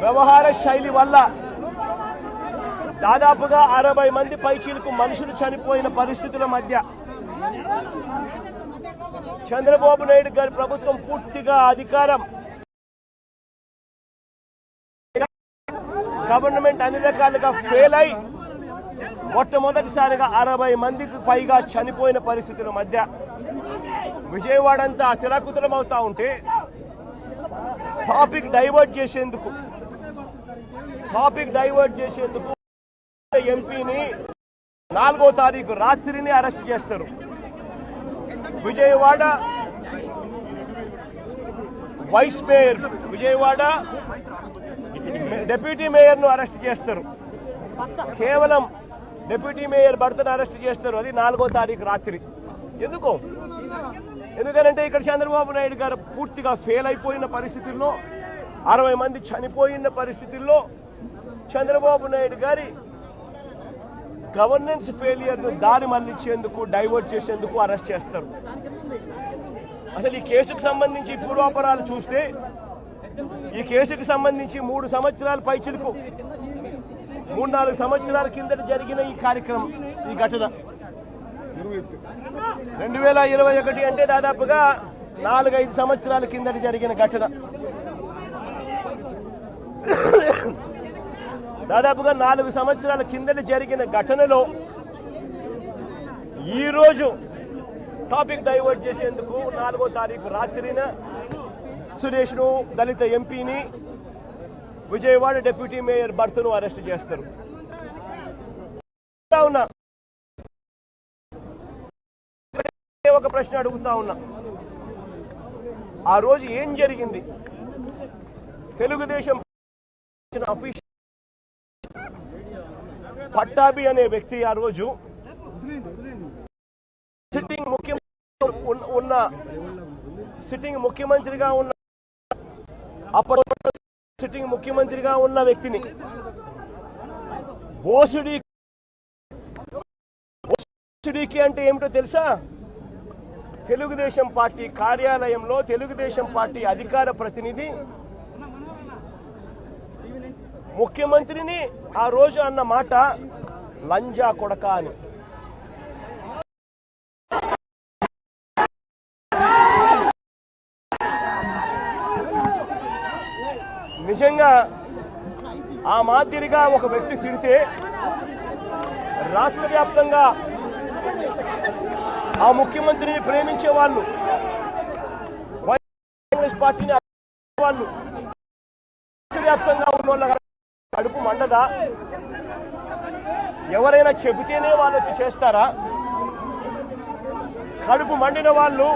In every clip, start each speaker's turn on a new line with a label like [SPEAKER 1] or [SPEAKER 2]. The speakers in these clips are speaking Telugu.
[SPEAKER 1] వ్యవహార శైలి వల్ల దాదాపుగా 60 మంది పైచీలకు మనుషులు చనిపోయిన పరిస్థితుల మధ్య చంద్రబాబు నాయుడు గారి ప్రభుత్వం పూర్తిగా అధికారం గవర్నమెంట్ అన్ని రకాలుగా ఫెయిల్ అయి మొట్టమొదటిసారిగా 60 మందికి పైగా చనిపోయిన పరిస్థితుల మధ్య విజయవాడ అంతా అతలాకుతలం అవుతా ఉంటే టాపిక్ డైవర్ట్ చేసేందుకు ఎంపీని 4వ తారీఖు రాత్రిని అరెస్ట్ చేస్తారు. Vijayawada vice mayor, Vijayawada deputy మేయర్ను అరెస్ట్ చేస్తారు. కేవలం డిప్యూటీ మేయర్ భర్తను అరెస్ట్ చేస్తారు. అది 4వ తారీఖు రాత్రి. ఎందుకంటే ఇక్కడ చంద్రబాబు నాయుడు గారు పూర్తిగా ఫెయిల్ అయిపోయిన పరిస్థితుల్లో 60 మంది చనిపోయిన పరిస్థితుల్లో చంద్రబాబు నాయుడు గారి గవర్నెన్స్ ఫెయిలియర్ను దారి మళ్లించేందుకు డైవర్ట్ చేసేందుకు అరెస్ట్ చేస్తారు. అసలు ఈ కేసుకు సంబంధించి పూర్వాపరాలు చూస్తే ఈ కేసుకు సంబంధించి 3 సంవత్సరాల పైచిలకు 3-4 సంవత్సరాల కిందట జరిగిన ఈ కార్యక్రమం, ఈ ఘటన 2021 అంటే దాదాపుగా 4-5 సంవత్సరాల కిందట జరిగిన ఘటన. దాదాపుగా 4 సంవత్సరాల కిందట జరిగిన ఘటనలో ఈరోజు టాపిక్ డైవర్ట్ చేసేందుకు 4వ తారీఖు రాత్రిన సురేష్ను, దళిత ఎంపీని, విజయవాడ డిప్యూటీ మేయర్ భర్తను అరెస్ట్ చేస్తారు. ఒక ప్రశ్న అడుగుతా ఉన్నా, ఆ రోజు ఏం జరిగింది? తెలుగుదేశం ఆఫీస్ పట్టాభి అనే వ్యక్తి ఆ రోజు సిట్టింగ్ ముఖ్యమంత్రిగా ఉన్న సిట్టింగ్ ముఖ్యమంత్రిగా ఉన్న వ్యక్తిని ఓసిడీకి అంటే ఏమిటో తెలుసా? తెలుగుదేశం పార్టీ కార్యాలయంలో తెలుగుదేశం పార్టీ అధికార ప్రతినిధి ముఖ్యమంత్రిని ఆ రోజు అన్న మాట లంజా కొడక అని. నిజంగా ఆ మాదిరిగా ఒక వ్యక్తి తిడితే రాష్ట్ర వ్యాప్తంగా ఆ ముఖ్యమంత్రిని ప్రేమించే వాళ్ళు, కాంగ్రెస్ పార్టీని వాళ్ళు, రాష్ట్ర వ్యాప్తంగా ఉన్న వాళ్ళ కడుపు మండదా? ఎవరైనా చెబితేనే వాళ్ళు వచ్చి చేస్తారా? కడుపు మండిన వాళ్ళు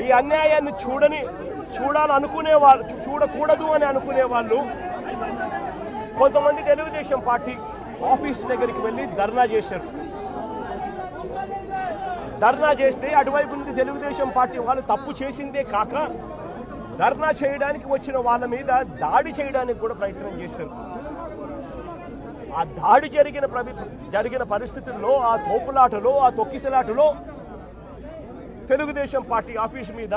[SPEAKER 1] ఈ అన్యాయాన్ని చూడాలనుకునే వాళ్ళు, చూడకూడదు అని అనుకునే వాళ్ళు కొంతమంది తెలుగుదేశం పార్టీ ఆఫీస్ దగ్గరికి వెళ్ళి ధర్నా చేశారు. ధర్నా చేస్తే అటువైపు నుండి తెలుగుదేశం పార్టీ వాళ్ళు తప్పు చేసిందే కాక ధర్నా చేయడానికి వచ్చిన వాళ్ళ మీద దాడి చేయడానికి కూడా ప్రయత్నం చేశారు. ఆ దాడి జరిగిన పరిస్థితుల్లో, ఆ తోపులాటలో, ఆ తొక్కిసలాటలో తెలుగుదేశం పార్టీ ఆఫీస్ మీద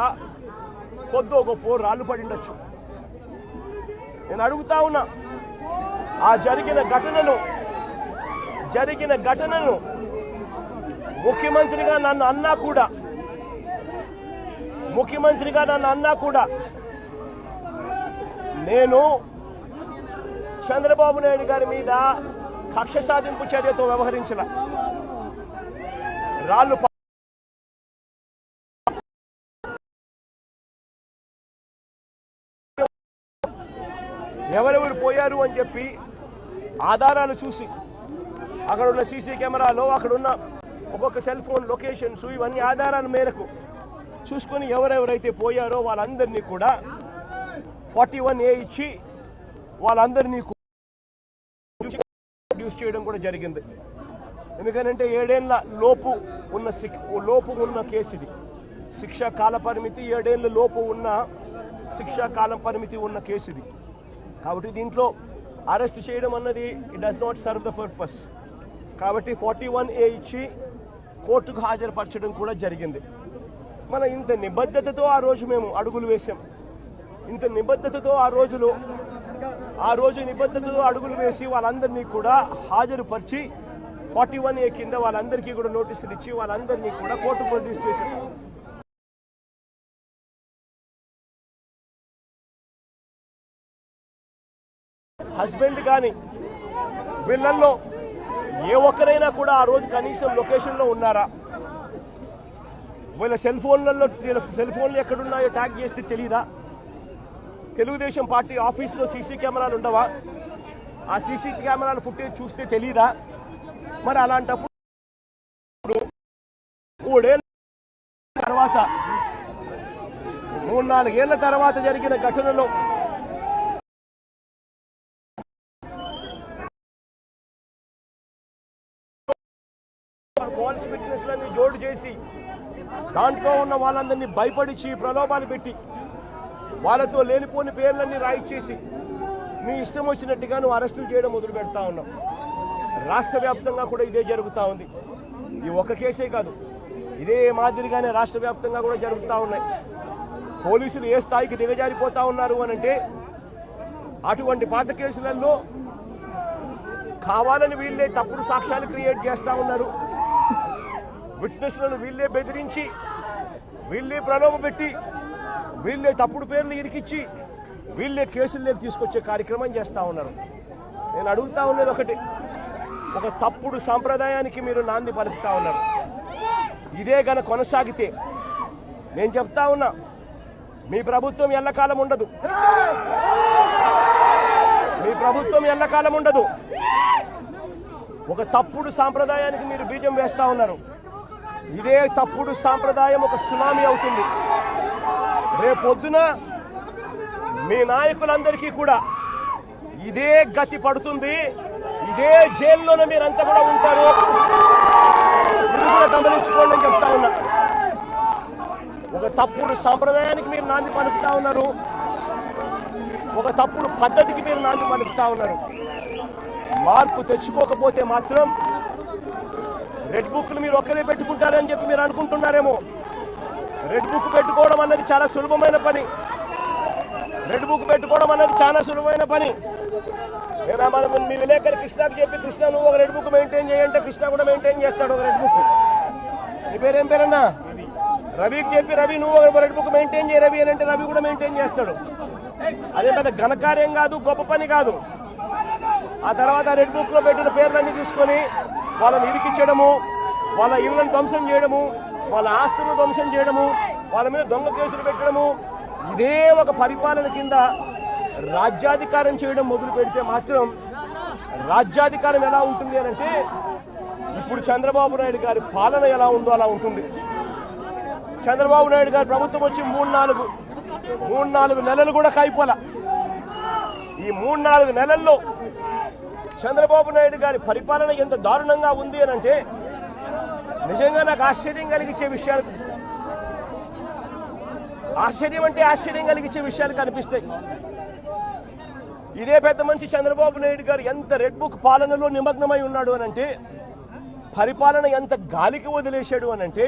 [SPEAKER 1] కొద్దో గొప్ప రాళ్ళు పడిండొచ్చు. నేను అడుగుతా ఉన్నా, ఆ జరిగిన ఘటనను ముఖ్యమంత్రిగా నన్ను అన్నా కూడా నేను చంద్రబాబు నాయుడు గారి మీద కక్ష సాధింపు చర్యతో వ్యవహరించిన రాళ్ళు ఎవరెవరు పోయారు అని చెప్పి ఆధారాలు చూసి అక్కడ ఉన్న సీసీ కెమెరాలో, అక్కడున్న ఒక్కొక్క సెల్ ఫోన్ లొకేషన్స్, ఇవన్నీ ఆధారాల మేరకు చూసుకొని ఎవరెవరైతే పోయారో వాళ్ళందరినీ కూడా 41A ఇచ్చి వాళ్ళందరినీ రిడ్యూస్ చేయడం కూడా జరిగింది. ఎందుకంటే 7 ఏళ్ల లోపు ఉన్న కేసు ఇది. శిక్షా కాల పరిమితి 7 ఏళ్ల లోపు ఉన్న శిక్షా కాల పరిమితి ఉన్న కేసు ఇది. కాబట్టి దీంట్లో అరెస్ట్ చేయడం అన్నది it does not serve the purpose. కాబట్టి 41A ఇచ్చి కోర్టుకు హాజరుపరచడం కూడా జరిగింది. మన ఇంత నిబద్ధతతో ఆ రోజు మేము అడుగులు వేశాం. ఇంత నిబద్ధతతో ఆ రోజులో ఆ రోజు నిబద్ధతతో అడుగులు వేసి వాళ్ళందరినీ కూడా హాజరుపరిచి 41A కింద వాళ్ళందరికీ కూడా నోటీసులు ఇచ్చి వాళ్ళందరినీ కూడా కోర్టు ప్రొడ్యూస్ చేశారు. హస్బెండ్ కానీ వీళ్ళల్లో ఏ ఒక్కరైనా కూడా ఆ రోజు కనీసం లొకేషన్లో ఉన్నారా? వీళ్ళ సెల్ ఫోన్లు ఎక్కడున్నాయో ట్యాగ్ చేస్తే తెలీదా? తెలుగుదేశం పార్టీ ఆఫీసులో సీసీ కెమెరాలు ఉండవా? ఆ సీసీ కెమెరాల ఫుటేజ్ చూస్తే తెలీదా? మరి అలాంటప్పుడు 3 ఏళ్ళ తర్వాత 3-4 ఏళ్ల తర్వాత జరిగిన ఘటనలో ఫాల్స్ విట్నెస్లన్నీ జోడు చేసి దాంట్లో ఉన్న వాళ్ళందరినీ భయపడిచి ప్రలోభాలు పెట్టి వాళ్ళతో లేనిపోని పేర్లన్నీ రాయిచ్చేసి మీ ఇష్టం వచ్చినట్టుగా నువ్వు అరెస్టులు చేయడం మొదలు పెడతా ఉన్నావు. రాష్ట్ర వ్యాప్తంగా కూడా ఇదే జరుగుతూ ఉంది. ఈ ఒక కేసే కాదు, ఇదే మాదిరిగానే రాష్ట్ర వ్యాప్తంగా కూడా జరుగుతూ ఉన్నాయి. పోలీసులు ఏ స్థాయికి దిగజారిపోతా ఉన్నారు అనంటే అటువంటి పాత కేసులలో కావాలని వీళ్ళే తప్పుడు సాక్ష్యాలు క్రియేట్ చేస్తూ ఉన్నారు. విట్నెస్లను వీళ్ళే బెదిరించి వీళ్ళే ప్రలోభపెట్టి వీళ్ళే తప్పుడు పేర్లు ఇరికిచ్చి వీళ్ళే కేసుల్లోకి తీసుకొచ్చే కార్యక్రమం చేస్తూ ఉన్నారు. నేను అడుగుతా ఉన్నది ఒకటి, ఒక తప్పుడు సాంప్రదాయానికి మీరు నాంది పలుకుతా ఉన్నారు. ఇదే గన కొనసాగితే నేను చెప్తా ఉన్నా, మీ ప్రభుత్వం ఎల్లకాలం ఉండదు. మీ ప్రభుత్వం ఎల్లకాలం ఉండదు. ఒక తప్పుడు సాంప్రదాయానికి మీరు బీజం వేస్తా ఉన్నారు. ఇదే తప్పుడు సాంప్రదాయం ఒక సునామీ అవుతుంది. రేపొద్దున మీ నాయకులందరికీ కూడా ఇదే గతి పడుతుంది. ఇదే జైల్లోనే మీరంతా కూడా ఉంటారు. ఇది కూడా గమనించుకోండి అని చెప్తా ఉన్నా. ఒక తప్పుడు సాంప్రదాయానికి మీరు నాంది పలుకుతా ఉన్నారు. ఒక తప్పుడు పద్ధతికి మీరు నాంది పలుకుతా ఉన్నారు. మార్పు తెచ్చుకోకపోతే మాత్రం రెడ్ బుక్లు మీరు ఒక్కరే పెట్టుకుంటారని చెప్పి మీరు అనుకుంటున్నారేమో. రెడ్ బుక్ పెట్టుకోవడం అన్నది చాలా సులభమైన పని. రెడ్ బుక్ పెట్టుకోవడం అన్నది చాలా సులభమైన పని. నేను మనం మీ విలేకరి కృష్ణకి చెప్పి, కృష్ణ నువ్వు ఒక రెడ్ బుక్ మెయింటైన్ చేయంటే కృష్ణ కూడా మెయింటైన్ చేస్తాడు ఒక రెడ్ బుక్. నీ పేరేం పేరన్నా? రవికి చెప్పి, రవి నువ్వు ఒక రెడ్ బుక్ మెయింటైన్ చేయ రవి అని అంటే రవి కూడా మెయింటైన్ చేస్తాడు. అదే పెద్ద ఘనకార్యం కాదు, గొప్ప పని కాదు. ఆ తర్వాత రెడ్ బుక్ లో పెట్టిన పేర్లన్నీ తీసుకొని వాళ్ళని ఇరికించడము, వాళ్ళ ఇళ్లను ధ్వంసం చేయడము, వాళ్ళ ఆస్తులను ధ్వంసం చేయడము, వాళ్ళ మీద దొంగ కేసులు పెట్టడము, ఇదే ఒక పరిపాలన కింద రాజ్యాధికారం చేయడం మొదలు పెడితే మాత్రం రాజ్యాధికారం ఎలా ఉంటుంది అని అంటే ఇప్పుడు చంద్రబాబు నాయుడు గారి పాలన ఎలా ఉందో అలా ఉంటుంది. చంద్రబాబు నాయుడు గారి ప్రభుత్వం వచ్చి 3-4 నెలలు కూడా కాయిపోలా. ఈ 3-4 నెలల్లో చంద్రబాబు నాయుడు గారి పరిపాలన ఎంత దారుణంగా ఉంది అని అంటే నిజంగా నాకు ఆశ్చర్యం కలిగించే విషయాలు, ఆశ్చర్యం కలిగించే విషయాలు కనిపిస్తాయి. ఇదే పెద్ద మనిషి చంద్రబాబు నాయుడు గారు ఎంత రెడ్ బుక్ పాలనలో నిమగ్నమై ఉన్నాడు అనంటే, పరిపాలన ఎంత గాలికి వదిలేశాడు అనంటే